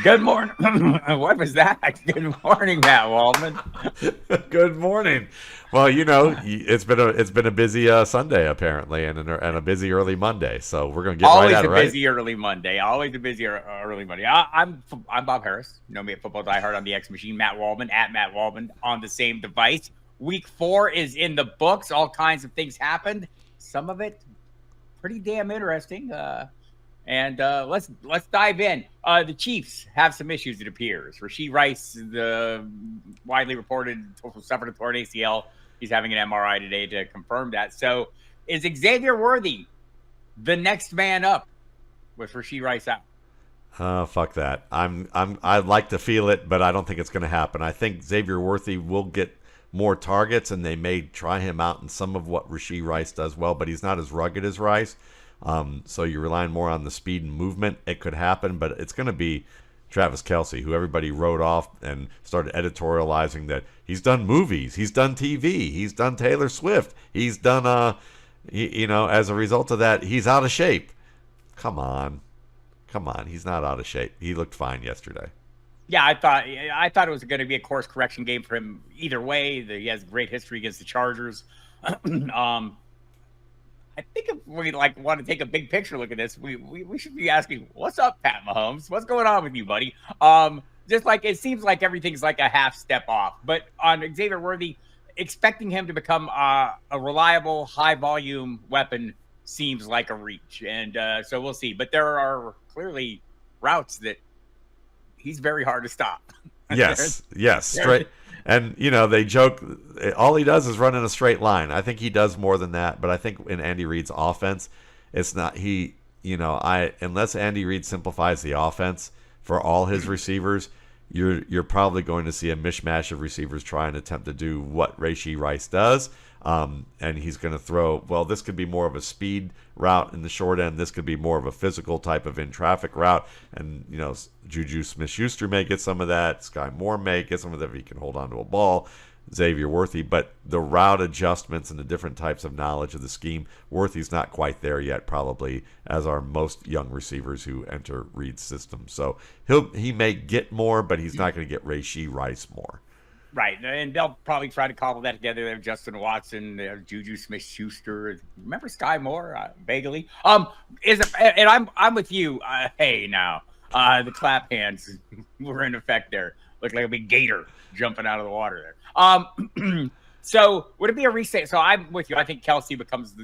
Good morning. What was that? Good morning, Matt Waldman. Good morning. Well, it's been a busy Sunday apparently, and a busy early Monday. So we're gonna get right Always at a it, right? busy early Monday. Always a busy early Monday. I'm Bob Harris. You know me at Football Die Hard on the X Machine. Matt Waldman at Matt Waldman on the same device. Week 4 is in the books. All kinds of things happened. Some of it pretty damn interesting. And let's dive in. The Chiefs have some issues, it appears. Rasheed Rice, the widely reported suffered a torn ACL. He's having an MRI today to confirm that. So, is Xavier Worthy the next man up with Rasheed Rice out? Fuck that. I'd like to feel it, but I don't think it's gonna happen. I think Xavier Worthy will get more targets, and they may try him out in some of what Rasheed Rice does well, but he's not as rugged as Rice. So you're relying more on the speed and movement. It could happen, but it's going to be Travis Kelce, who everybody wrote off and started editorializing that he's done movies, he's done TV, he's done Taylor Swift, he's done, as a result of that, he's out of shape. Come on. Come on. He's not out of shape. He looked fine yesterday. Yeah, I thought it was going to be a course correction game for him either way. He has great history against the Chargers. I think if we want to take a big picture look at this, we should be asking, what's up, Pat Mahomes? What's going on with you, buddy? Just like it seems like everything's like a half step off. But on Xavier Worthy, expecting him to become a reliable, high volume weapon seems like a reach, and so we'll see. But there are clearly routes that he's very hard to stop. Yes, straight. And they joke all he does is run in a straight line. I think he does more than that, but I think in Andy Reid's offense, it's not he. I unless Andy Reid simplifies the offense for all his receivers, you're probably going to see a mishmash of receivers trying to attempt to do what Rashee Rice does. And he's going to throw. Well, this could be more of a speed route in the short end. This could be more of a physical type of in traffic route. And Juju Smith-Schuster may get some of that. Sky Moore may get some of that if he can hold on to a ball. Xavier Worthy, but the route adjustments and the different types of knowledge of the scheme, Worthy's not quite there yet, probably, as are most young receivers who enter Reid's system. So he may get more, but he's not going to get Rashee Rice more. Right, and they'll probably try to cobble that together. They have Justin Watson, they have Juju Smith-Schuster. Remember Sky Moore? Vaguely. And I'm with you. Hey, now the clap hands were in effect there. Looked like a big gator jumping out of the water there. So would it be a reset? So I'm with you. I think Kelce becomes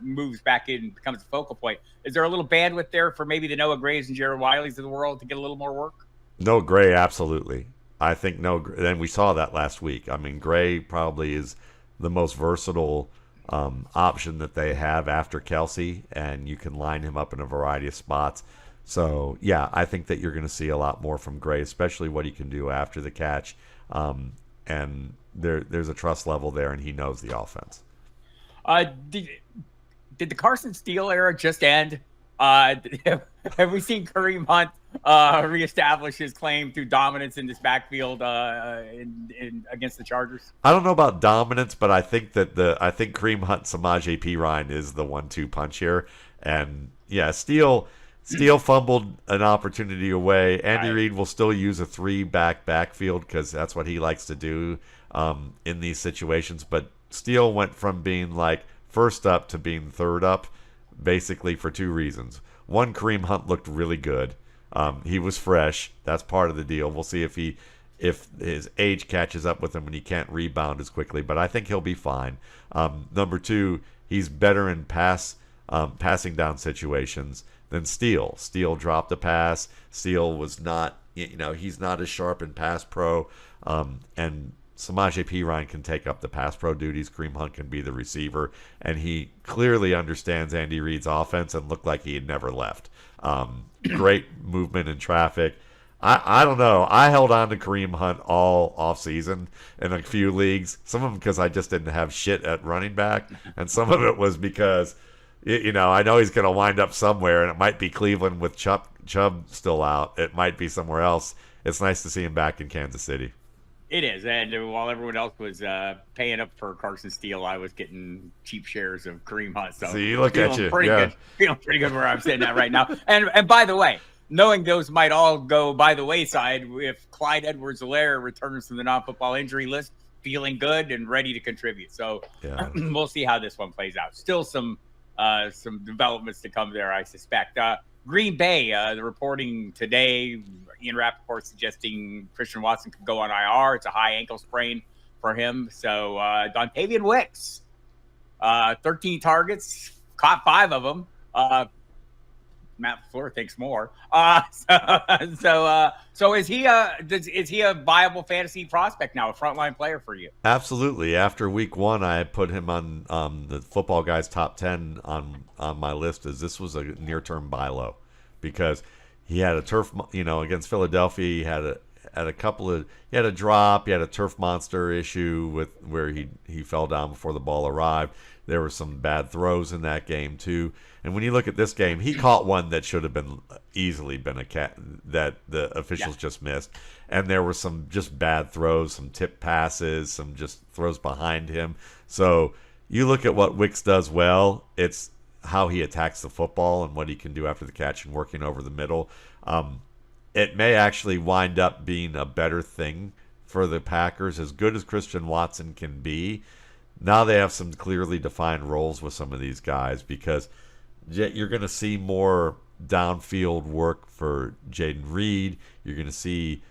moves back in, becomes a focal point. Is there a little bandwidth there for maybe the Noah Grays and Jared Wileys of the world to get a little more work? No, Gray, absolutely. I think no, and we saw that last week. I mean, Gray probably is the most versatile option that they have after Kelce, and you can line him up in a variety of spots. So, yeah, I think that you're going to see a lot more from Gray, especially what he can do after the catch. And there's a trust level there, and he knows the offense. Did the Carson Steele era just end? Have we seen Kareem Hunt reestablish his claim to dominance in this backfield against the Chargers? I don't know about dominance, but I think that I think Kareem Hunt, Samaje Perine is the 1-2 punch here, and yeah, Steele fumbled an opportunity away. Andy Reid will still use a 3-back backfield because that's what he likes to do in these situations. But Steele went from being like first up to being third up, basically for 2 reasons. One, Kareem Hunt looked really good. He was fresh. That's part of the deal. We'll see if his age catches up with him when he can't rebound as quickly, but I think he'll be fine. Number 2, he's better in passing down situations than Steele. Steele dropped a pass. Steele was not, he's not as sharp in pass pro. And Samaje Perine can take up the pass pro duties. Kareem Hunt can be the receiver. And he clearly understands Andy Reid's offense and looked like he had never left. Great movement in traffic. I don't know. I held on to Kareem Hunt all offseason in a few leagues. Some of them because I just didn't have shit at running back. And some of it was because, I know he's going to wind up somewhere. And it might be Cleveland with Chubb still out. It might be somewhere else. It's nice to see him back in Kansas City. It is, and while everyone else was paying up for Carson Steele, I was getting cheap shares of Kareem Hunt. So see, look at you, feeling pretty good where I'm sitting at right now. And by the way, knowing those might all go by the wayside if Clyde Edwards-Helaire returns to the non-football injury list, feeling good and ready to contribute. So we'll see how this one plays out. Still some developments to come there, I suspect. Green Bay, the reporting today, Ian Rappaport suggesting Christian Watson could go on IR. It's a high ankle sprain for him. So Dontayvion Wicks, 13 targets, caught 5 of them. Matt LaFleur thinks more. So is he a viable fantasy prospect now, a frontline player for you? Absolutely. After week 1, I put him on the Football Guys top 10 on my list, as this was a near-term buy low, because he had a turf, against Philadelphia. He had a drop. He had a turf monster issue where he fell down before the ball arrived. There were some bad throws in that game too. And when you look at this game, he caught one that should have been easily been that the officials just missed. And there were some just bad throws, some tip passes, some just throws behind him. So you look at what Wicks does well, it's how he attacks the football and what he can do after the catch and working over the middle. It may actually wind up being a better thing for the Packers, as good as Christian Watson can be. Now they have some clearly defined roles with some of these guys, because you're going to see more downfield work for Jayden Reed. You're going to see,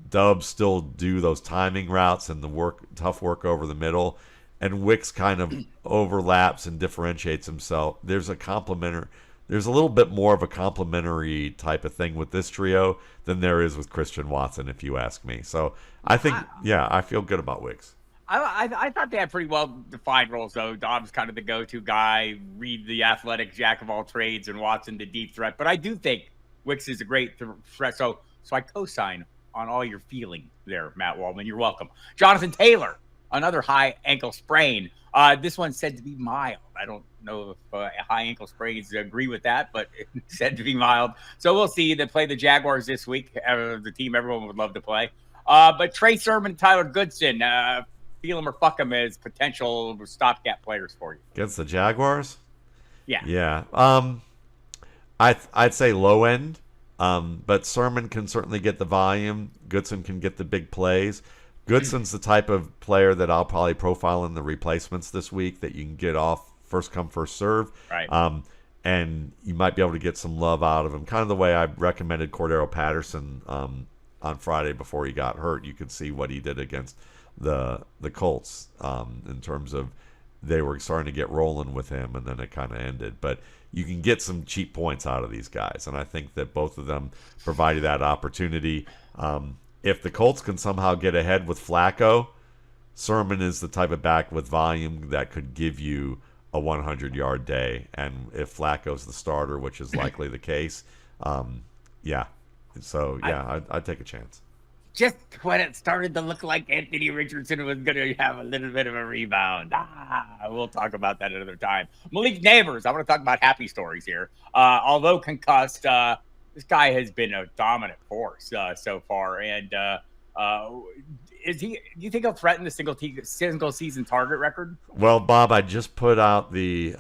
Dubs still do those timing routes and the tough work over the middle. And Wicks kind of overlaps and differentiates himself. There's a little bit more of a complementary type of thing with this trio than there is with Christian Watson, if you ask me. So I think, I feel good about Wicks. I thought they had pretty well-defined roles, though. Dobbs kind of the go-to guy, Reed the athletic jack of all trades, and Watson the deep threat. But I do think Wicks is a great threat. So I co-sign on all your feeling there, Matt Waldman. You're welcome. Jonathan Taylor, another high ankle sprain. This one's said to be mild. I don't know if high ankle sprains agree with that, but it's said to be mild. So we'll see. They play the Jaguars this week, the team everyone would love to play. But Trey Sermon, Tyler Goodson, feel him or fuck him as potential stopgap players for you. Against the Jaguars? Yeah. I'd say low end, but Sermon can certainly get the volume. Goodson can get the big plays. Goodson's the type of player that I'll probably profile in the replacements this week, that you can get off first come, first serve. Right. And you might be able to get some love out of him. Kind of the way I recommended Cordero Patterson on Friday before he got hurt. You could see what he did against the Colts in terms of they were starting to get rolling with him, and then it kind of ended. But you can get some cheap points out of these guys, and I think that both of them provided that opportunity. If the Colts can somehow get ahead with Flacco, Sermon is the type of back with volume that could give you a 100-yard day. And if Flacco's the starter, which is likely the case, So, I'd take a chance. Just when it started to look like Anthony Richardson was going to have a little bit of a rebound. We'll talk about that another time. Malik Nabers, I want to talk about happy stories here. Although concussed, this guy has been a dominant force so far. And do you think he'll threaten the single season target record? Well, Bob, I just put out the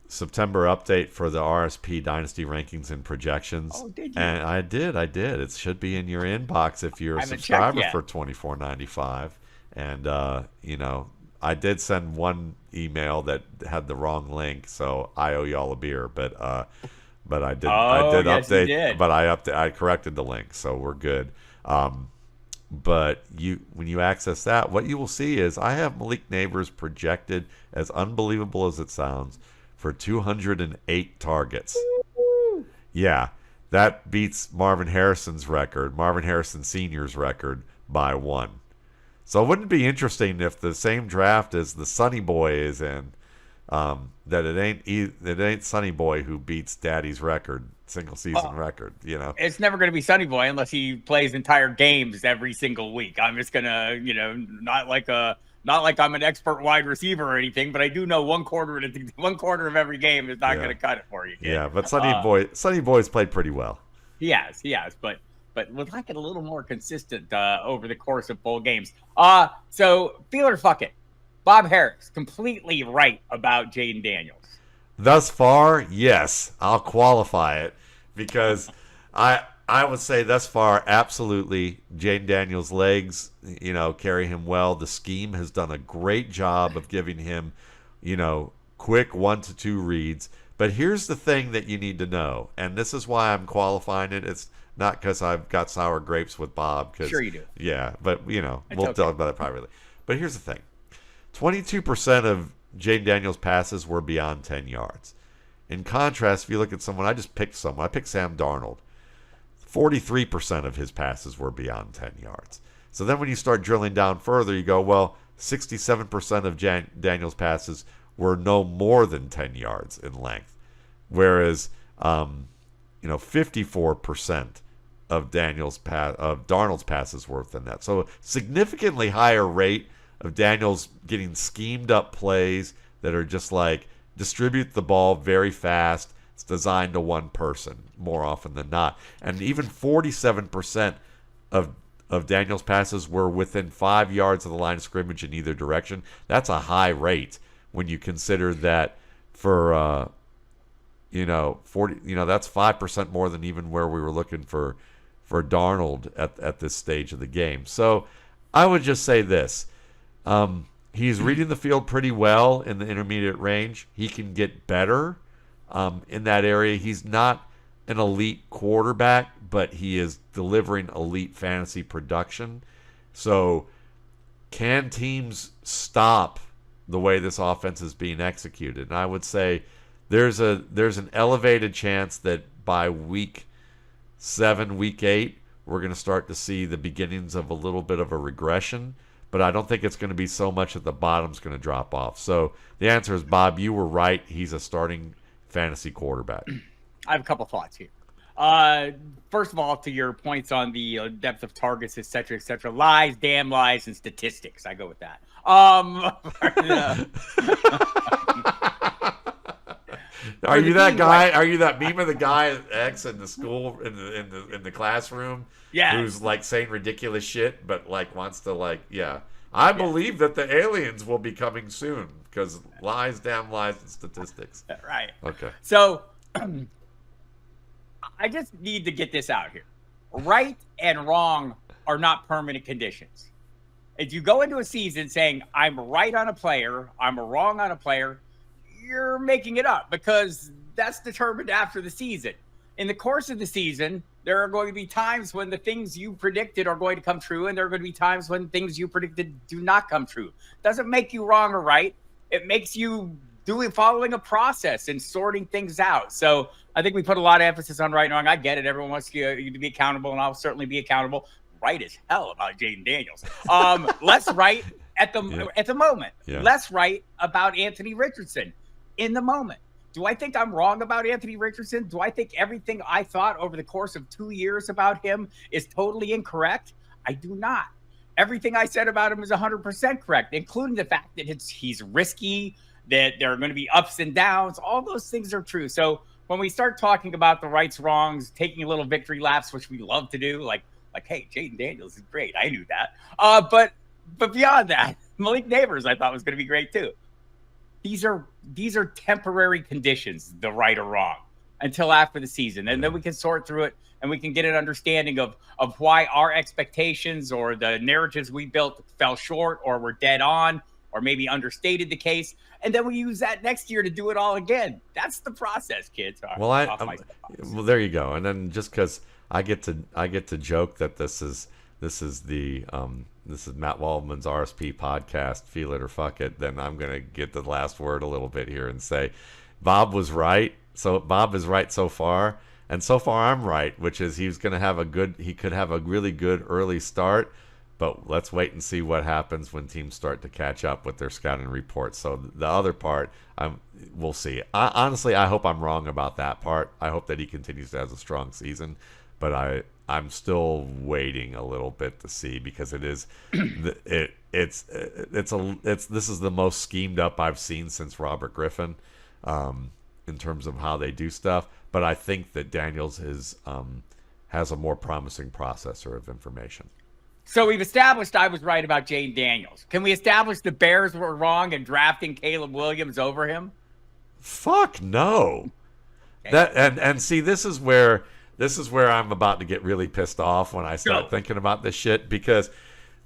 September update for the RSP Dynasty rankings and projections. Oh, did you? And I did. It should be in your inbox if you're a subscriber for $24.95. And I did send one email that had the wrong link, so I owe y'all a beer. But I did. I did yes, update. You did. But I corrected the link, so we're good. But when you access that, what you will see is I have Malik Nabers projected, as unbelievable as it sounds, for 208 targets. Yeah, that beats Marvin Harrison Sr.'s record by 1. So wouldn't it be interesting if the same draft as the Sonny Boy is in, that it ain't Sonny Boy who beats Daddy's single season record, It's never going to be Sonny Boy unless he plays entire games every single week. I'm just going to, not like I'm an expert wide receiver or anything, but I do know one quarter of every game is not going to cut it for you, kid. Yeah, but Sonny Boy's played pretty well. He has, but would like it a little more consistent over the course of full games. So feel or fuck it. Bob Harris, completely right about Jayden Daniels. Thus far, yes, I'll qualify it. because I would say thus far, absolutely, Jayden Daniels' legs, carry him well. The scheme has done a great job of giving him, quick 1 to 2 reads. But here's the thing that you need to know, and this is why I'm qualifying it. It's not because I've got sour grapes with Bob. Sure you do. Yeah, but, we'll talk about it privately. But here's the thing. 22% of Jayden Daniels' passes were beyond 10 yards. In contrast, if you look at someone, I picked Sam Darnold. 43% of his passes were beyond 10 yards. So then when you start drilling down further, you go, well, 67% of Daniels' passes were no more than 10 yards in length. Whereas, 54% of Darnold's passes were within that. So significantly higher rate of Daniels getting schemed up plays that are just like distribute the ball very fast. It's designed to one person more often than not. And even 47% of Daniels' passes were within 5 yards of the line of scrimmage in either direction. That's a high rate when you consider that for 40, that's 5% more than even where we were looking for Darnold at this stage of the game. So I would just say this. He's reading the field pretty well in the intermediate range. He can get better in that area. He's not an elite quarterback, but he is delivering elite fantasy production. So can teams stop the way this offense is being executed? And I would say there's an elevated chance that by week 7, week 8, we're going to start to see the beginnings of a little bit of a regression. But I don't think it's going to be so much that the bottom's going to drop off. So the answer is, Bob, you were right. He's a starting fantasy quarterback. I have a couple thoughts here. First of all, to your points on the depth of targets, et cetera, lies, damn lies, and statistics. I go with that. Are you that guy? Are you that meme of the guy at X in the school in the classroom? Yeah. Who's like saying ridiculous shit, but like wants to I believe that the aliens will be coming soon because lies, damn lies, and statistics. Right. Okay. So I just need to get this out here. Right and wrong are not permanent conditions. If you go into a season saying I'm right on a player, I'm wrong on a player, you're making it up because that's determined after the season. In the course of the season, there are going to be times when the things you predicted are going to come true, and there are going to be times when things you predicted do not come true. Doesn't make you wrong or right. It makes you following a process and sorting things out. So I think we put a lot of emphasis on right and wrong. I get it. Everyone wants you to be accountable, and I'll certainly be accountable. Right as hell about Jayden Daniels. Less right at the moment. Yeah. Less right about Anthony Richardson in the moment. Do I think I'm wrong about Anthony Richardson? Do I think everything I thought over the course of 2 years about him is totally incorrect? I do not. Everything I said about him is 100% correct, including the fact that he's risky, that there are going to be ups and downs. All those things are true. So when we start talking about the rights, wrongs, taking a little victory laps, which we love to do, like hey, Jayden Daniels is great. I knew that. But beyond that, Malik Nabers I thought was going to be great too. These are temporary conditions, the right or wrong, until after the season. And then we can sort through it and we can get an understanding of why our expectations or the narratives we built fell short or were dead on or maybe understated the case. And then we use that next year to do it all again. That's the process, kids. Well, there you go. And then just because I get to joke that this is Matt Waldman's RSP podcast, Feel It or Fuck It, then I'm going to get the last word a little bit here and say Bob was right. So Bob is right so far. And so far I'm right, which is he could have a really good early start, but let's wait and see what happens when teams start to catch up with their scouting reports. So the other part, we'll see. Honestly, I hope I'm wrong about that part. I hope that he continues to have a strong season, but I'm still waiting a little bit to see because this is the most schemed up I've seen since Robert Griffin, in terms of how they do stuff. But I think that Daniels has a more promising processor of information. So we've established I was right about Jayden Daniels. Can we establish the Bears were wrong in drafting Caleb Williams over him? Fuck no. And see, this is where I'm about to get really pissed off when I start thinking about this shit, because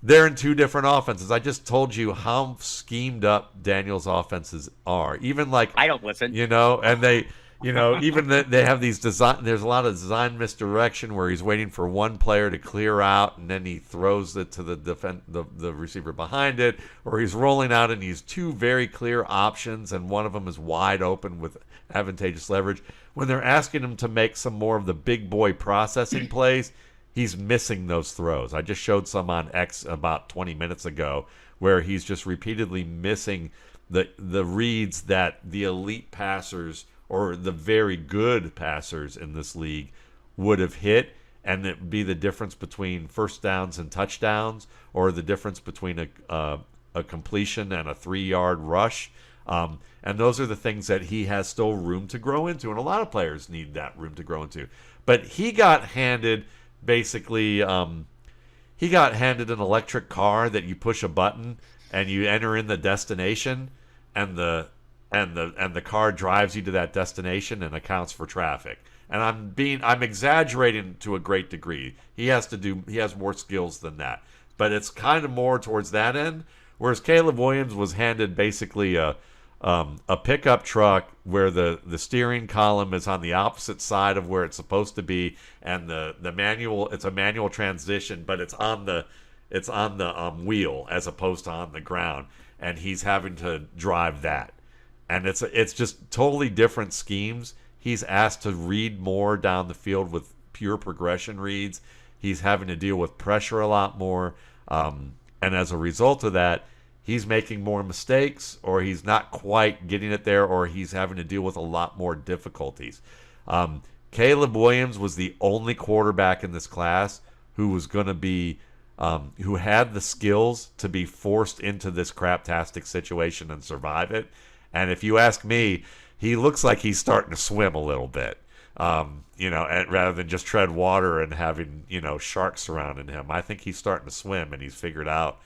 they're in two different offenses. I just told you how schemed up Daniels' offenses are. Even like, I don't listen. And they, even they have these design. There's a lot of design misdirection where he's waiting for one player to clear out and then he throws it to the receiver behind it, or he's rolling out and he's two very clear options and one of them is wide open with advantageous leverage. When they're asking him to make some more of the big boy processing plays, he's missing those throws. I just showed some on X about 20 minutes ago where he's just repeatedly missing the reads that the elite passers or the very good passers in this league would have hit, and it would be the difference between first downs and touchdowns, or the difference between a completion and a 3-yard rush. And those are the things that he has still room to grow into, and a lot of players need that room to grow into. But he got handed basically he got handed an electric car that you push a button and you enter in the destination, and the car drives you to that destination and accounts for traffic. And I'm exaggerating to a great degree. He has more skills than that, but it's kind of more towards that end. Whereas Caleb Williams was handed basically a pickup truck where the steering column is on the opposite side of where it's supposed to be, and the manual, it's a manual transmission, but it's on the wheel as opposed to on the ground, and he's having to drive that. And it's just totally different schemes. He's asked to read more down the field with pure progression reads. He's having to deal with pressure a lot more, and as a result of that, he's making more mistakes, or he's not quite getting it there, or he's having to deal with a lot more difficulties. Caleb Williams was the only quarterback in this class who was going to be, who had the skills to be forced into this craptastic situation and survive it. And if you ask me, he looks like he's starting to swim a little bit, rather than just tread water and having, sharks surrounding him. I think he's starting to swim, and he's figured out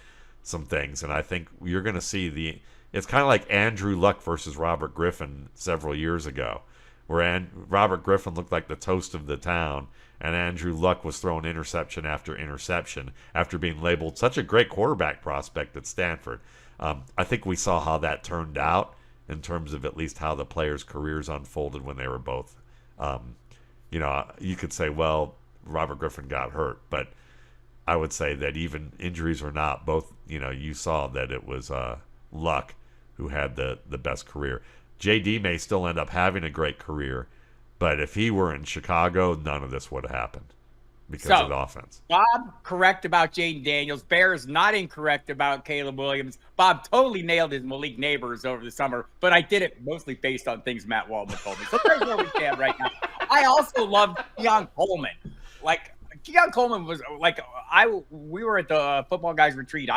some things, and I think you're going to see it's kind of like Andrew Luck versus Robert Griffin several years ago, where Robert Griffin looked like the toast of the town, and Andrew Luck was throwing interception after interception after being labeled such a great quarterback prospect at Stanford. I think we saw how that turned out in terms of at least how the players' careers unfolded when they were both, you could say, well, Robert Griffin got hurt, but I would say that even injuries or not, both, you saw that it was Luck who had the best career. JD may still end up having a great career, but if he were in Chicago, none of this would have happened because of the offense. Bob correct about Jayden Daniels. Bear is not incorrect about Caleb Williams. Bob totally nailed his Malik Nabers over the summer, but I did it mostly based on things Matt Waldman told me. So there's where we stand right now. I also love Keon Coleman. Keon Coleman was we were at the Football Guys Retreat,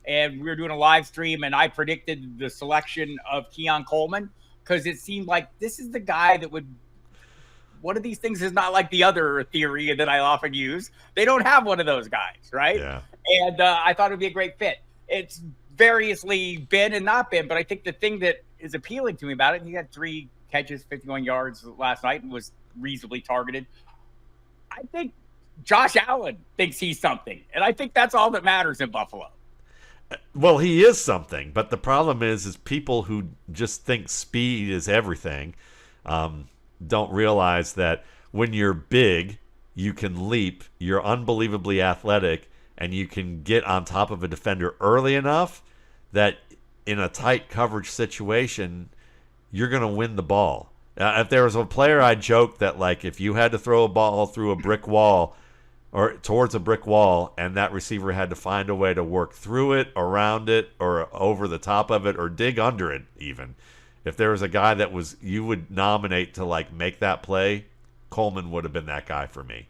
and we were doing a live stream, and I predicted the selection of Keon Coleman because it seemed like this is the guy that would, one of these things is not like the other theory that I often use. They don't have one of those guys, right? Yeah. And I thought it would be a great fit. It's variously been and not been, but I think the thing that is appealing to me about it, he had 3 catches, 51 yards last night, and was reasonably targeted. I think Josh Allen thinks he's something, and I think that's all that matters in Buffalo. Well, he is something, but the problem is people who just think speed is everything don't realize that when you're big, you can leap, you're unbelievably athletic, and you can get on top of a defender early enough that in a tight coverage situation, you're going to win the ball. If there was a player, I joked that, if you had to throw a ball through a brick wall or towards a brick wall, and that receiver had to find a way to work through it, around it, or over the top of it, or dig under it even. If there was a guy that you would nominate to make that play, Coleman would have been that guy for me.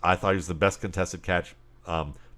I thought he was the best contested catch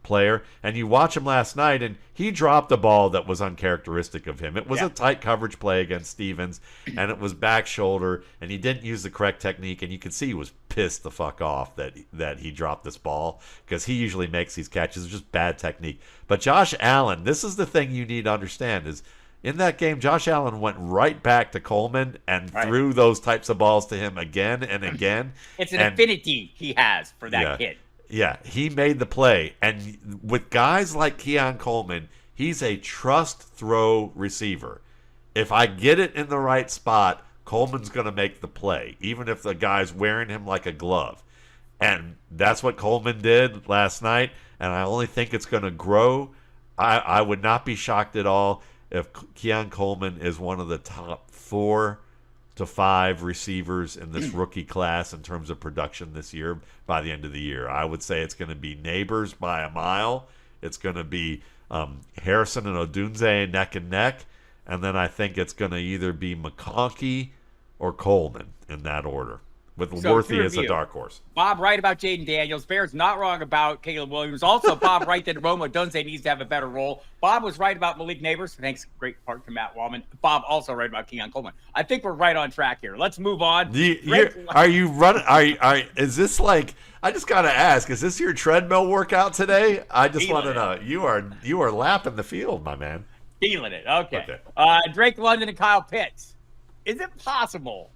player, and you watch him last night, and he dropped a ball that was uncharacteristic of him. It was a tight coverage play against Stevens, and it was back shoulder, and he didn't use the correct technique, and you could see he was pissed the fuck off that he dropped this ball, because he usually makes these catches. It's just bad technique. But Josh Allen, this is the thing you need to understand, is In that game, Josh Allen went right back to Coleman and Right. threw those types of balls to him again and again. It's an affinity he has for that kid. Yeah, he made the play. And with guys like Keon Coleman, he's a trust throw receiver. If I get it in the right spot, Coleman's going to make the play, even if the guy's wearing him like a glove. And that's what Coleman did last night, and I only think it's going to grow. I would not be shocked at all if Keon Coleman is one of the top 4 to 5 receivers in this rookie class in terms of production this year by the end of the year. I would say it's going to be Nabers by a mile. It's going to be Harrison and Odunze neck and neck. And then I think it's going to either be McConkey or Coleman in that order, with Worthy as a dark horse. Bob right about Jayden Daniels. Bear's not wrong about Caleb Williams. Also, Bob right that Roma Dunze needs to have a better role. Bob was right about Malik Nabers. Thanks, great part to Matt Waldman. Bob also right about Keon Coleman. I think we're right on track here. Let's move on. Are you running? Is this like? I just gotta ask. Is this your treadmill workout today? I just want to know. You are lapping the field, my man. Feeling it. Okay. Drake London and Kyle Pitts. Is it possible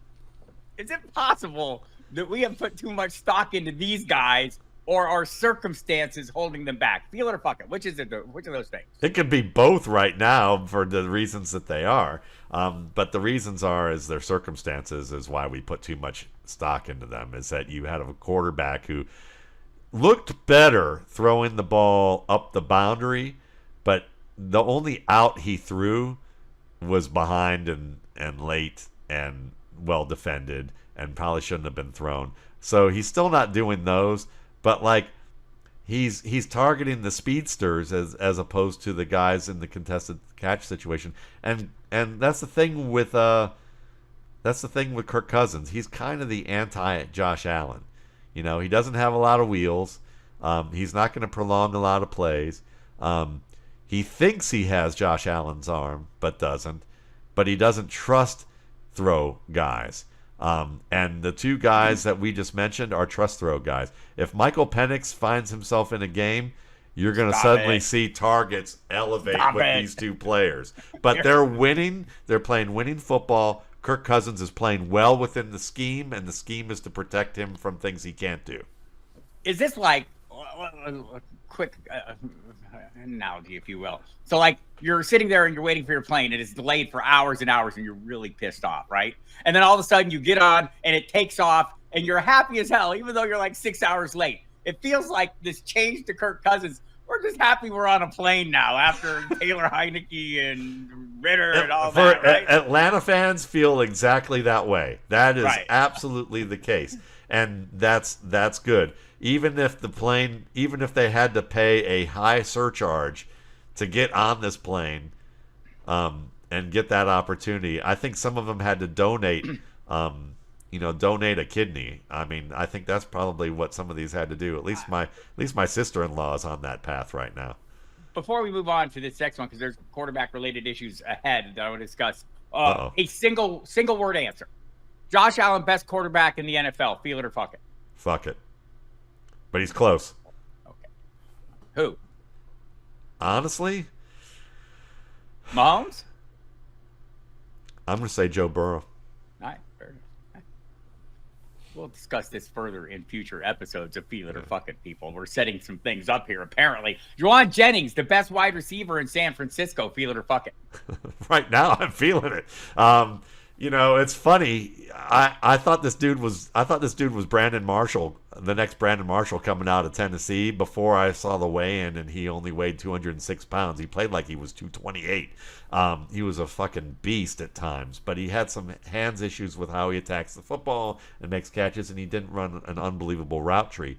that we have put too much stock into these guys, or are circumstances holding them back? Feel it or fuck it. Which is it? Which of those things? It could be both right now for the reasons that they are. But the reasons is their circumstances is why we put too much stock into them. Is that you had a quarterback who looked better throwing the ball up the boundary, but the only out he threw was behind and late and well defended and probably shouldn't have been thrown. So he's still not doing those, but like he's targeting the speedsters as opposed to the guys in the contested catch situation. And that's the thing with Kirk Cousins. He's kind of the anti Josh Allen. You know, he doesn't have a lot of wheels. He's not going to prolong a lot of plays. He thinks he has Josh Allen's arm, but doesn't. But he doesn't trust throw guys. And the 2 guys that we just mentioned are trust throw guys. If Michael Penix finds himself in a game, you're going to suddenly see targets elevate these 2 players. But they're winning. They're playing winning football. Kirk Cousins is playing well within the scheme, and the scheme is to protect him from things he can't do. Is this like a quick analogy, if you will? So like you're sitting there and you're waiting for your plane and it's delayed for hours and hours and you're really pissed off, right? And then all of a sudden you get on and it takes off and you're happy as hell, even though you're like 6 hours late. It feels like this change to Kirk Cousins. We're just happy we're on a plane now after Taylor Heineke and Ritter and all that, right? Atlanta fans feel exactly that way. That is absolutely the case. And that's good. Even if they had to pay a high surcharge to get on this plane and get that opportunity, I think some of them had to donate a kidney. I mean, I think that's probably what some of these had to do. At least my sister-in-law is on that path right now. Before we move on to this next one, because there's quarterback-related issues ahead that I want to discuss, a single word answer: Josh Allen, best quarterback in the NFL. Feel it or fuck it? Fuck it. But he's close. Okay. Who? Honestly, Mahomes? I'm going to say Joe Burrow. All right. Fair enough. We'll discuss this further in future episodes of Feel It or Fuck It, people. We're setting some things up here, apparently. Jauan Jennings, the best wide receiver in San Francisco. Feel it or fuck it? Right now, I'm feeling it. It's funny. I thought this dude was Brandon Marshall, the next Brandon Marshall coming out of Tennessee, before I saw the weigh-in, and he only weighed 206 pounds. He played like he was 228. He was a fucking beast at times, but he had some hands issues with how he attacks the football and makes catches, and he didn't run an unbelievable route tree.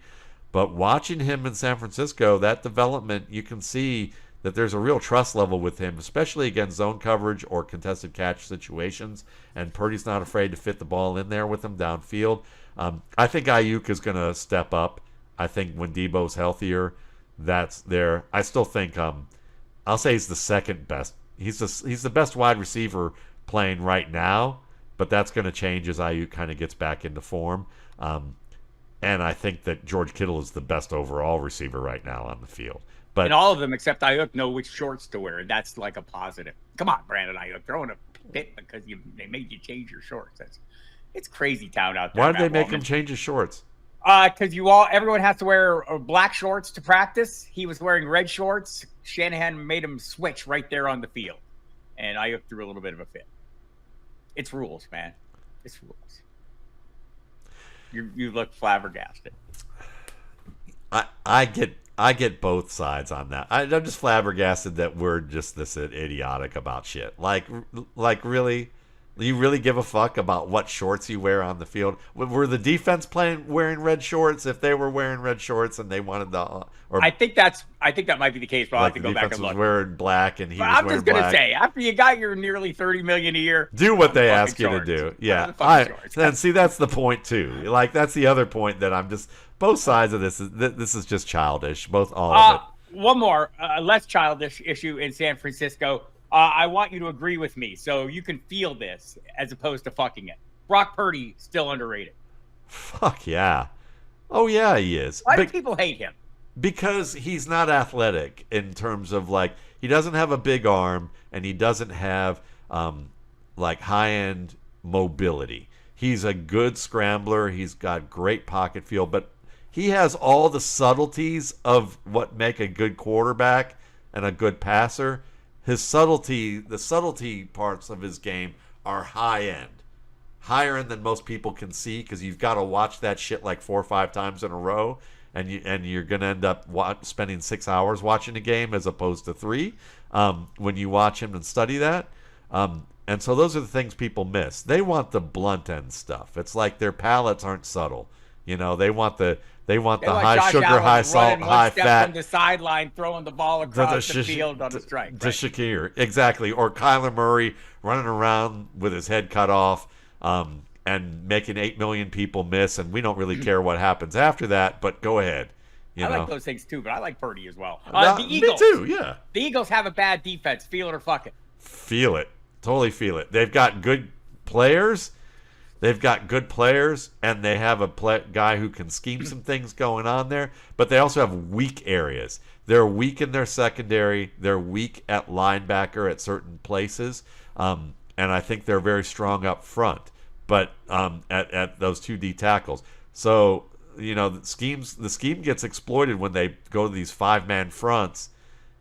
But watching him in San Francisco, that development, you can see that there's a real trust level with him, especially against zone coverage or contested catch situations. And Purdy's not afraid to fit the ball in there with him downfield. I think Ayuk is going to step up. I think when Debo's healthier, that's there. I still think I'll say he's the second best. He's the best wide receiver playing right now, but that's going to change as Ayuk kind of gets back into form. And I think that George Kittle is the best overall receiver right now on the field. But and all of them except Ayuk know which shorts to wear. That's like a positive. Come on, Brandon Ayuk, throwing a pit because they made you change your shorts. It's crazy town out there. Why did they make him change his shorts? Because everyone has to wear black shorts to practice. He was wearing red shorts. Shanahan made him switch right there on the field, and Ayuk threw a little bit of a fit. It's rules, man. It's rules. You look flabbergasted. I get both sides on that. I'm just flabbergasted that we're just this idiotic about shit. Like really, you really give a fuck about what shorts you wear on the field? Were the defense wearing red shorts if they were wearing red shorts and they wanted the? Or I think that might be the case. But I'll have to go back and look. look. Was wearing black and he was I'm wearing just gonna black. say, after you got your nearly $30 million a year, do what they ask you shorts. to do. Yeah, shorts. then see that's the point too. Like that's the other point that I'm just both sides of this is just childish. All of it. One more less childish issue in San Francisco. I want you to agree with me so you can feel this as opposed to fucking it. Brock Purdy still underrated. Fuck yeah. Oh yeah, he is. Why do people hate him? Because he's not athletic in terms of like he doesn't have a big arm and he doesn't have like high-end mobility. He's a good scrambler. He's got great pocket feel, but he has all the subtleties of what make a good quarterback and a good passer. The subtlety parts of his game are high-end. Higher end than most people can see because you've got to watch that shit like 4 or 5 times in a row, and you're going to end up spending 6 hours watching a game as opposed to 3 when you watch him and study that. And so those are the things people miss. They want the blunt end stuff. It's like their palates aren't subtle. You know, they want the high Josh sugar, Allen high salt, high fat. From the sideline, throwing the ball across the field on a strike. To Shakir, exactly. Or Kyler Murray running around with his head cut off and making 8 million people miss, and we don't really care what happens after that, but go ahead. I like those things too, but I like Purdy as well. The Me Eagles. too, yeah. The Eagles have a bad defense. Feel it or fuck it. Feel it. Totally feel it. They've got good players. And they have a guy who can scheme some things going on there, but they also have weak areas. They're weak in their secondary. They're weak at linebacker at certain places, and I think they're very strong up front, but at those 2 D tackles. So, the scheme gets exploited when they go to these 5-man fronts,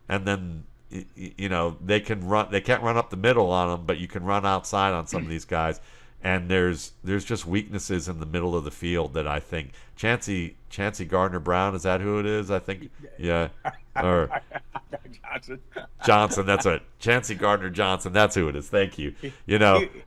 and then they can't run up the middle on them, but you can run outside on some of these guys. And there's just weaknesses in the middle of the field that I think Chancey Gardner-Brown, is that who it is? I think, yeah, or Johnson. That's it. Chancey Gardner-Johnson. That's who it is. Thank you.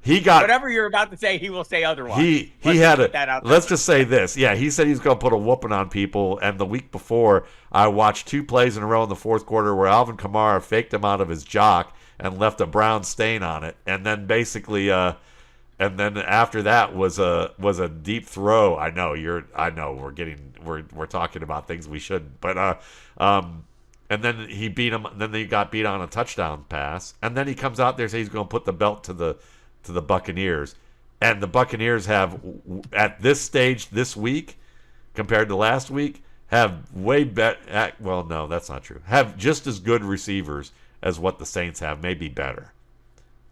He got whatever you're about to say. He will say otherwise. He had a. Let's just say this. Yeah, he said he's going to put a whooping on people. And the week before, I watched 2 plays in a row in the fourth quarter where Alvin Kamara faked him out of his jock and left a brown stain on it, and then basically. And then after that was a deep throw. I know we're talking about things we shouldn't, but and then he beat him. Then he got beat on a touchdown pass, and then he comes out there and says he's going to put the belt to the Buccaneers, and the Buccaneers have at this stage this week compared to last week have way better. Well, no, that's not true. Have just as good receivers as what the Saints have, maybe better,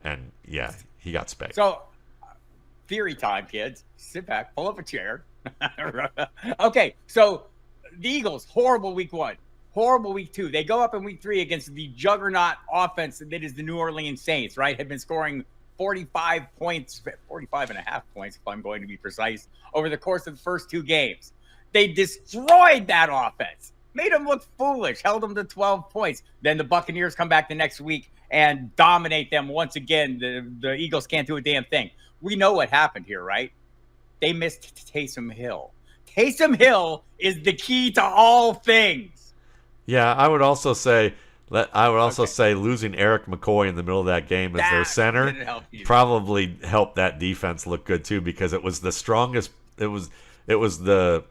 and yeah, he got spanked. So. Theory time, kids. Sit back, pull up a chair. Okay, so the Eagles, horrible week 1, horrible week 2. They go up in week 3 against the juggernaut offense that is the New Orleans Saints, right? Have been scoring 45 and a half points, if I'm going to be precise, over the course of the first 2 games. They destroyed that offense, made them look foolish, held them to 12 points. Then the Buccaneers come back the next week and dominate them once again. The Eagles can't do a damn thing. We know what happened here, right? They missed Taysom Hill. Taysom Hill is the key to all things. Yeah, I would also say losing Eric McCoy in the middle of that game as their center probably helped that defense look good too, because it was the strongest. It was the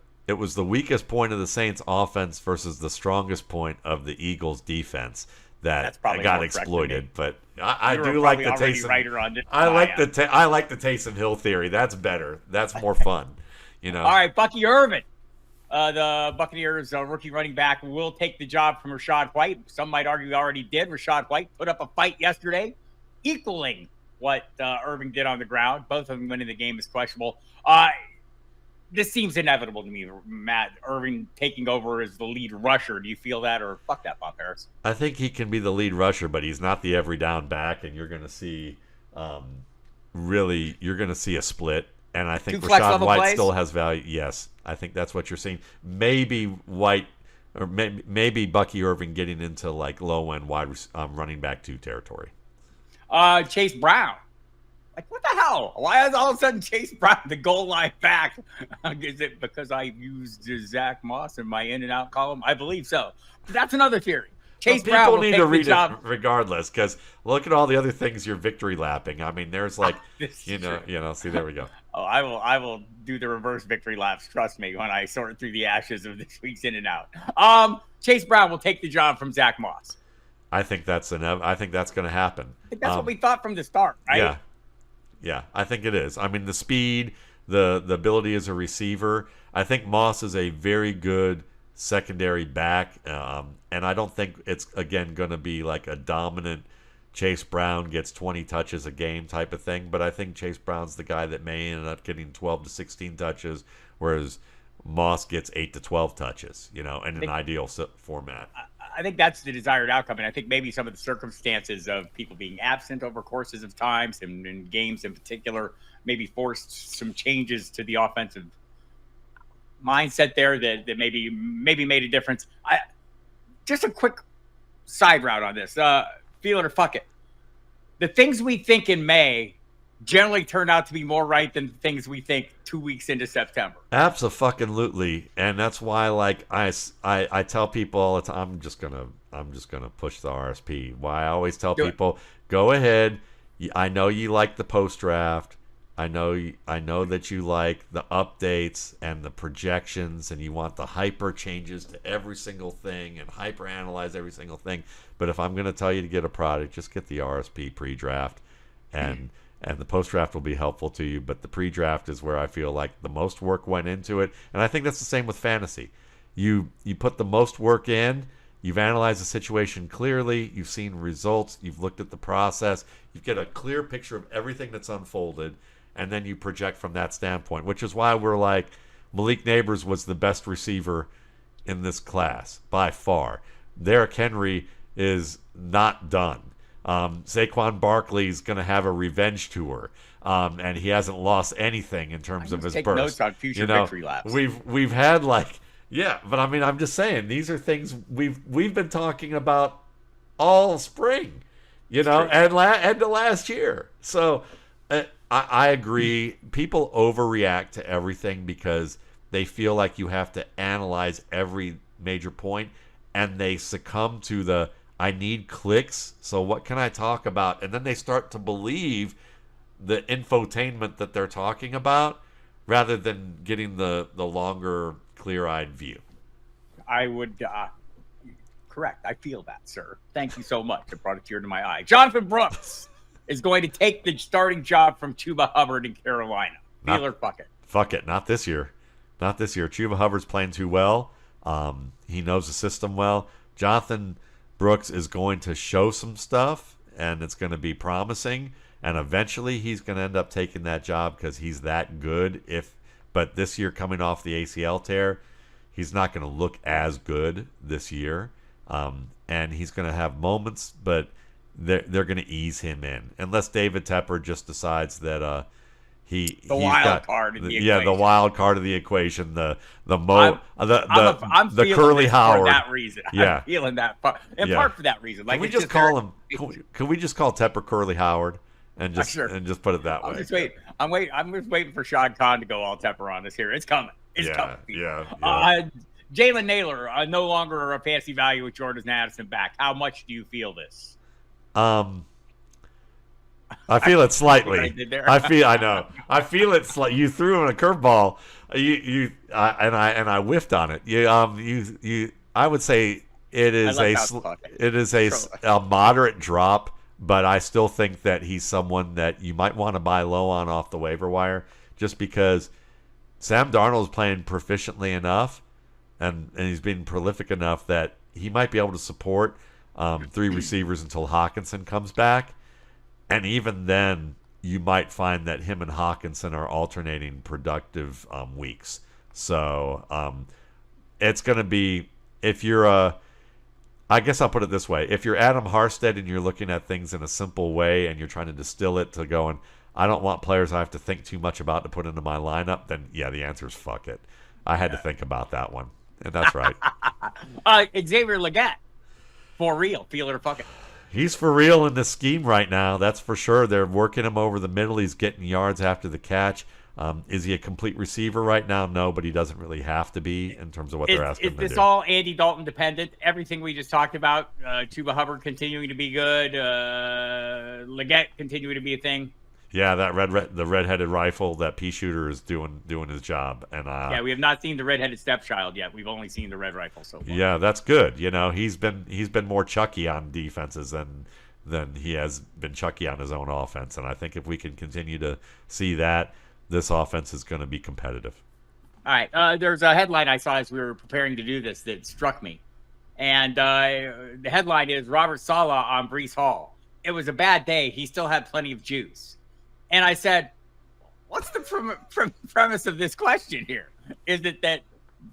weakest point of the Saints offense versus the strongest point of the Eagles defense that got exploited. But I do like the Taysom. I like the Taysom Hill theory. That's better. That's more fun. All right, Bucky Irving. the Buccaneers rookie running back will take the job from Rachaad White. Some might argue he already did. Rachaad White put up a fight yesterday, equaling what Irving did on the ground. Both of them winning the game is questionable. This seems inevitable to me, Matt. Irving taking over as the lead rusher. Do you feel that, or fuck that, Bob Harris? I think he can be the lead rusher, but he's not the every down back, and you're going to see you're going to see a split. And I think Rachaad White plays still has value. Yes, I think that's what you're seeing. Maybe White, or maybe Bucky Irving getting into like low end wide running back 2 territory. Chase Brown. Like, what the hell? Why is all of a sudden Chase Brown the goal line back? Is it because I used Zach Moss in my in and out column? I believe so. But that's another theory. Chase Brown people will need take to read the job. it regardless, because look at all the other things you're victory lapping. I mean, there's like, you know. See, there we go. Oh, I will do the reverse victory laps. Trust me, when I sort through the ashes of this week's in and out. Chase Brown will take the job from Zach Moss. I think that's going to happen. I think that's what we thought from the start, right? Yeah, I think it is. I mean, the speed, the ability as a receiver. I think Moss is a very good secondary back, and I don't think it's, again, going to be like a dominant Chase Brown gets 20 touches a game type of thing, but I think Chase Brown's the guy that may end up getting 12 to 16 touches, whereas Moss gets 8 to 12 touches, in an ideal format. I think that's the desired outcome, and I think maybe some of the circumstances of people being absent over courses of times and in games in particular maybe forced some changes to the offensive mindset there that maybe made a difference. Just a quick side route on this. Feel it or fuck it. The things we think in May generally turn out to be more right than things we think 2 weeks into September. Absolutely, and that's why, like I tell people all the time, I'm just gonna push the RSP. Why I always tell people, go ahead. I know you like the post draft. I know that you like the updates and the projections, and you want the hyper changes to every single thing and hyper analyze every single thing. But if I'm going to tell you to get a product, just get the RSP pre-draft, and the post-draft will be helpful to you. But the pre-draft is where I feel like the most work went into it, and I think that's the same with fantasy. You put the most work in. You've analyzed the situation clearly. You've seen results. You've looked at the process. You get a clear picture of everything that's unfolded, and then you project from that standpoint, which is why we're like, Malik Nabers was the best receiver in this class by far. Derrick Henry is not done. Saquon Barkley's going to have a revenge tour, and he hasn't lost anything in terms of his burst. Take notes on future victory laps. We've had but I mean, I'm just saying these are things we've been talking about all spring, and the last year. So I agree. People overreact to everything because they feel like you have to analyze every major point, and they succumb to the I need clicks, so what can I talk about? And then they start to believe the infotainment that they're talking about rather than getting the longer, clear-eyed view. I would correct. I feel that, sir. Thank you so much. It brought a tear to my eye. Jonathan Brooks is going to take the starting job from Chuba Hubbard in Carolina. Feel or fuck it? Fuck it. Not this year. Not this year. Chuba Hubbard's playing too well. He knows the system well. Jonathan Brooks is going to show some stuff, and it's going to be promising, and eventually he's going to end up taking that job because he's that good. But this year, coming off the ACL tear, he's not going to look as good this year, and he's going to have moments, but they're going to ease him in, unless David Tepper just decides that the wild card of the equation, the Curly Howard. For that reason, yeah. I'm feeling that part. In part for that reason. Like, can we just call him? Can we just call Tepper Curly Howard and just put it that way? I'm just waiting for Shad Khan to go all Tepper on us here. It's coming. It's coming. Yeah. Jalen Nailor, no longer a fantasy value with Jordan Addison back. How much do you feel this? I feel it slightly. I feel it slightly. You threw him a curveball. I whiffed on it. I would say it is a moderate drop, but I still think that he's someone that you might want to buy low on off the waiver wire, just because Sam Darnold is playing proficiently enough and he's been prolific enough that he might be able to support 3 receivers until Hawkinson comes back. And even then, you might find that him and Hawkinson are alternating productive weeks. So it's going to be, if you're I guess I'll put it this way. If you're Adam Harstead and you're looking at things in a simple way and you're trying to distill it to going, I don't want players I have to think too much about to put into my lineup, then yeah, the answer is fuck it. I had to think about that one. And that's right. Xavier Leggett, for real. Feel it or fuck it. He's for real in the scheme right now. That's for sure. They're working him over the middle. He's getting yards after the catch. Is he a complete receiver right now? No, but he doesn't really have to be in terms of what they're asking him to do. Is this all Andy Dalton dependent? Everything we just talked about, Chuba Hubbard continuing to be good, Leggett continuing to be a thing. Yeah, the red-headed rifle, that pea shooter is doing his job, and yeah, we have not seen the red-headed stepchild yet. We've only seen the red rifle so far. Yeah, that's good. You know, he's been more Chucky on defenses than he has been Chucky on his own offense, and I think if we can continue to see that, this offense is going to be competitive. All right, there's a headline I saw as we were preparing to do this that struck me, and the headline is Robert Saleh on Breece Hall. It was a bad day. He still had plenty of juice. And I said, what's the premise of this question here? Is it that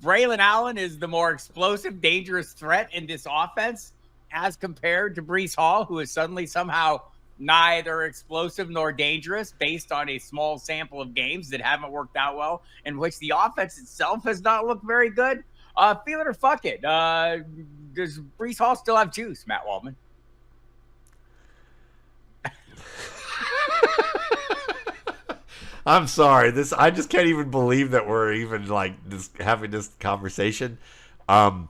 Braelon Allen is the more explosive, dangerous threat in this offense as compared to Breece Hall, who is suddenly somehow neither explosive nor dangerous based on a small sample of games that haven't worked out well, in which the offense itself has not looked very good? Feel it or fuck it. Does Breece Hall still have juice, Matt Waldman? I'm sorry. I just can't even believe that we're even having this conversation. Fuck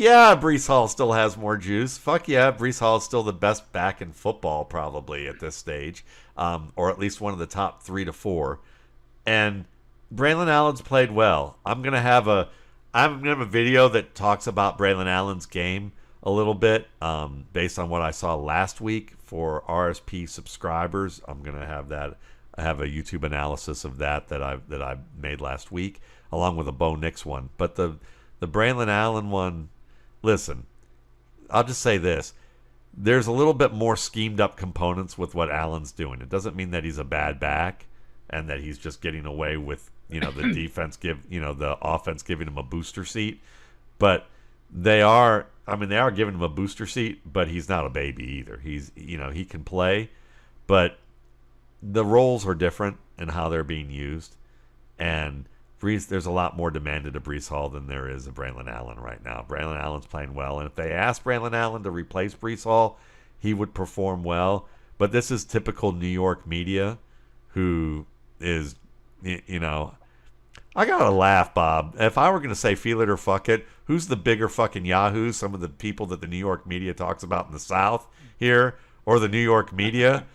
yeah, Breece Hall still has more juice. Fuck yeah, Breece Hall is still the best back in football probably at this stage, or at least one of the top 3 to 4. And Braelon Allen's played well. I'm gonna have a video that talks about Braelon Allen's game a little bit, based on what I saw last week for RSP subscribers. I'm gonna have that. I have a YouTube analysis of that I made last week, along with a Bo Nix one. But the Braelon Allen one, listen, I'll just say this. There's a little bit more schemed up components with what Allen's doing. It doesn't mean that he's a bad back and that he's just getting away with, the defense the offense giving him a booster seat. But they are giving him a booster seat, but he's not a baby either. He's, he can play, but the roles are different in how they're being used, and there's a lot more demanded to Breece Hall than there is of Braelon Allen right now. Braelon Allen's playing well, and if they asked Braelon Allen to replace Breece Hall, he would perform well. But this is typical New York media, who is, I gotta laugh, Bob. If I were gonna say feel it or fuck it, who's the bigger fucking yahoos? Some of the people that the New York media talks about in the South here, or the New York media?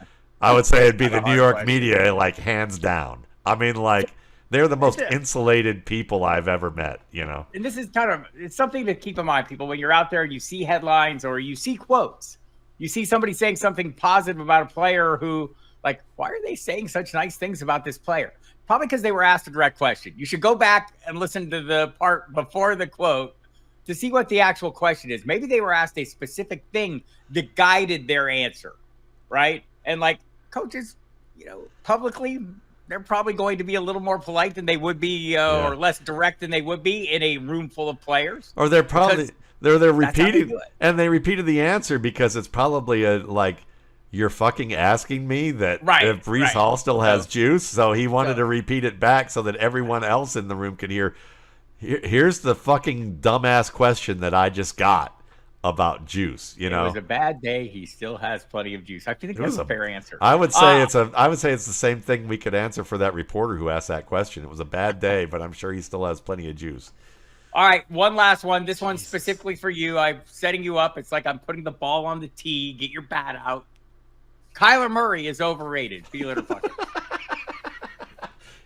I would say it'd be the New York media, hands down. I mean, they're the most insulated people I've ever met, And this is it's something to keep in mind, people. When you're out there and you see headlines or you see quotes, you see somebody saying something positive about a player who, why are they saying such nice things about this player? Probably because they were asked a direct question. You should go back and listen to the part before the quote to see what the actual question is. Maybe they were asked a specific thing that guided their answer, right? And coaches, publicly, they're probably going to be a little more polite than they would be, or less direct than they would be in a room full of players. Or they're probably they're repeating, and they repeated the answer because it's probably you're fucking asking me that if Breece Hall still has juice, so he wanted to repeat it back so that everyone else in the room could hear. Here's the fucking dumbass question that I just got about juice. It was a bad day. He still has plenty of juice. I think that's a fair answer. I would say it's the same thing we could answer for that reporter who asked that question. It was a bad day, but I'm sure he still has plenty of juice. All right, one last one. This one's specifically for you. I'm setting you up. It's like I'm putting the ball on the tee. Get your bat out. Kyler Murray is overrated. Feel it or fuck it.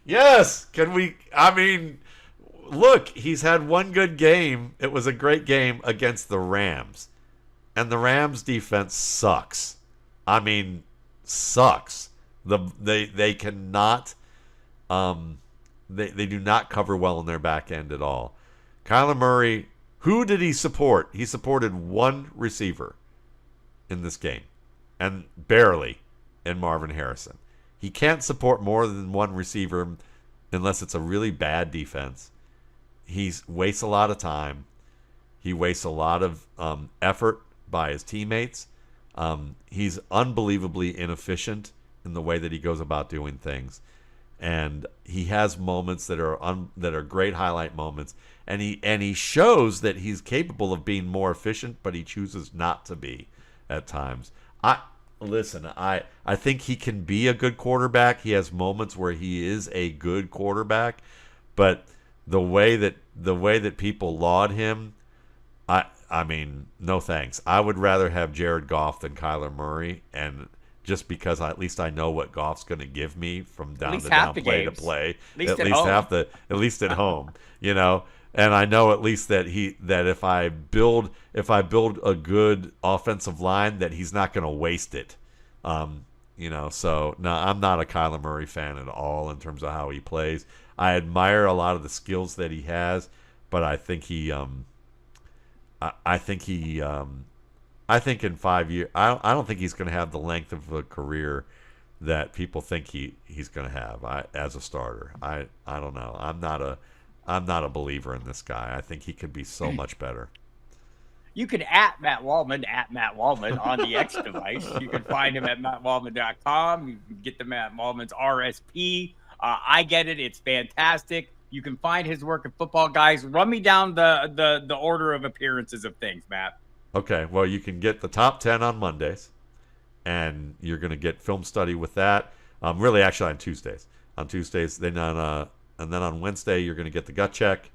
Yes. Look, he's had one good game. It was a great game against the Rams. And the Rams defense sucks. Sucks. They cannot they do not cover well in their back end at all. Kyler Murray, who did he support? He supported one receiver in this game, and barely in Marvin Harrison. He can't support more than one receiver unless it's a really bad defense. He wastes a lot of time. He wastes a lot of effort by his teammates. He's unbelievably inefficient in the way that he goes about doing things, and he has moments that are great highlight moments, and he shows that he's capable of being more efficient, but he chooses not to be at times. I think he can be a good quarterback. He has moments where he is a good quarterback, but the way that people laud him, I mean, no thanks. I would rather have Jared Goff than Kyler Murray, and just because at least I know what Goff's going to give me from down to down, play to play, at least at home, you know. And I know at least that if I build a good offensive line, that he's not going to waste it. You know, so no, I'm not a Kyler Murray fan at all in terms of how he plays. I admire a lot of the skills that he has, but I think I think in 5 years, I don't think he's going to have the length of a career that people think he's going to have as a starter. I don't know. I'm not a believer in this guy. I think he could be so much better. You can at Matt Waldman on the X device. You can find him at mattwaldman.com. You can get them at Waldman's RSP. I get it. It's fantastic. You can find his work at Football Guys. Run me down the order of appearances of things, Matt. Okay. Well, you can get the top 10 on Mondays, and you're going to get film study with that. Really, actually, on Tuesdays. Then and then on Wednesday, you're going to get the gut check,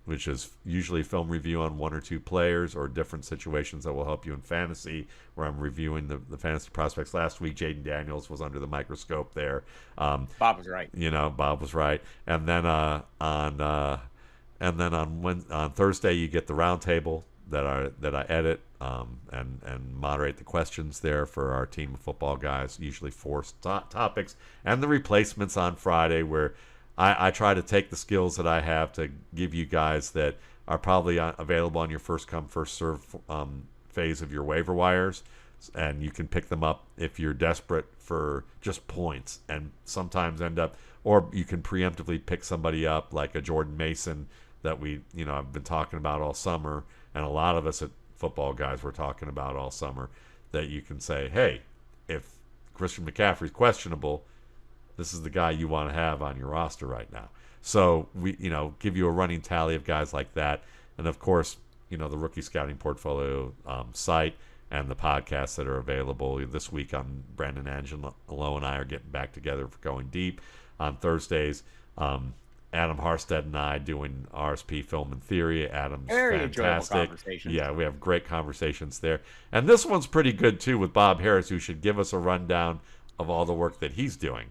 which is usually film review on one or two players or different situations that will help you in fantasy, where I'm reviewing the fantasy prospects. Last week, Jayden Daniels was under the microscope there. Bob was right. You know, Bob was right. And then on Thursday, you get the roundtable that I edit and moderate the questions there for our team of football guys, usually 4 topics, and the replacements on Friday, where I try to take the skills that I have to give you guys that are probably available on your first come, first serve phase of your waiver wires. And you can pick them up if you're desperate for just points, and sometimes or you can preemptively pick somebody up like a Jordan Mason that I've been talking about all summer, and a lot of us at Football Guys were talking about all summer, that you can say, hey, if Christian McCaffrey's questionable, this is the guy you want to have on your roster right now. So we, give you a running tally of guys like that. And of course, the rookie scouting portfolio site and the podcasts that are available this week. On Brandon Angelo and I are getting back together for Going Deep on Thursdays. Adam Harstead and I doing RSP Film and Theory. Adam's very fantastic. Conversation. Yeah, we have great conversations there. And this one's pretty good too with Bob Harris, who should give us a rundown of all the work that he's doing.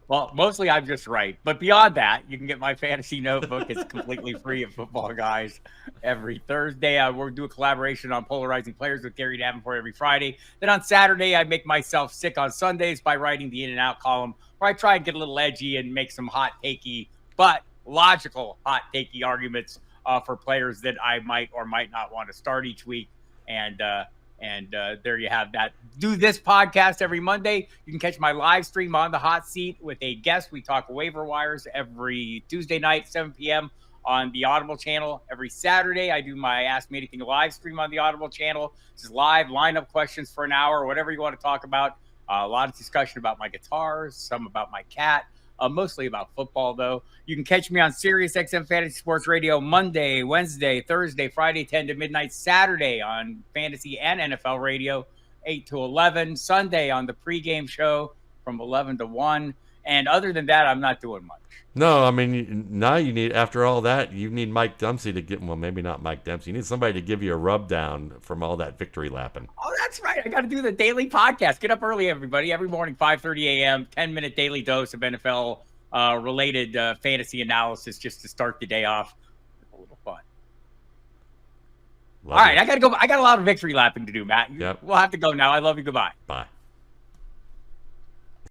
Well, mostly I'm just right. But beyond that, you can get my fantasy notebook. It's completely free at Football Guys every Thursday. We'll do a collaboration on polarizing players with Gary Davenport every Friday. Then on Saturday, I make myself sick on Sundays by writing the in and out column, where I try and get a little edgy and make some hot takey, but logical hot takey arguments for players that I might or might not want to start each week. And there you have that. Do this podcast every Monday. You can catch my live stream on the hot seat with a guest. We talk waiver wires every Tuesday night, 7 p.m. on the Audible channel. Every Saturday, I do my Ask Me Anything live stream on the Audible channel. This is live lineup questions for an hour, whatever you want to talk about. A lot of discussion about my guitars, some about my cat. Mostly about football, though. You can catch me on Sirius XM Fantasy Sports Radio Monday, Wednesday, Thursday, Friday, 10 to midnight, Saturday on Fantasy and NFL Radio, 8 to 11, Sunday on the pregame show from 11 to 1. And other than that, I'm not doing much. No, I mean, now you need, after all that, you need Mike Dempsey to get, well, maybe not Mike Dempsey. You need somebody to give you a rub down from all that victory lapping. Oh, that's right. I got to do the daily podcast. Get up early, everybody. Every morning, 5:30 a.m., 10-minute daily dose of NFL related fantasy analysis just to start the day off with a little fun. All right, I got to go. I got a lot of victory lapping to do, Matt. Yep. We'll have to go now. I love you. Goodbye. Bye.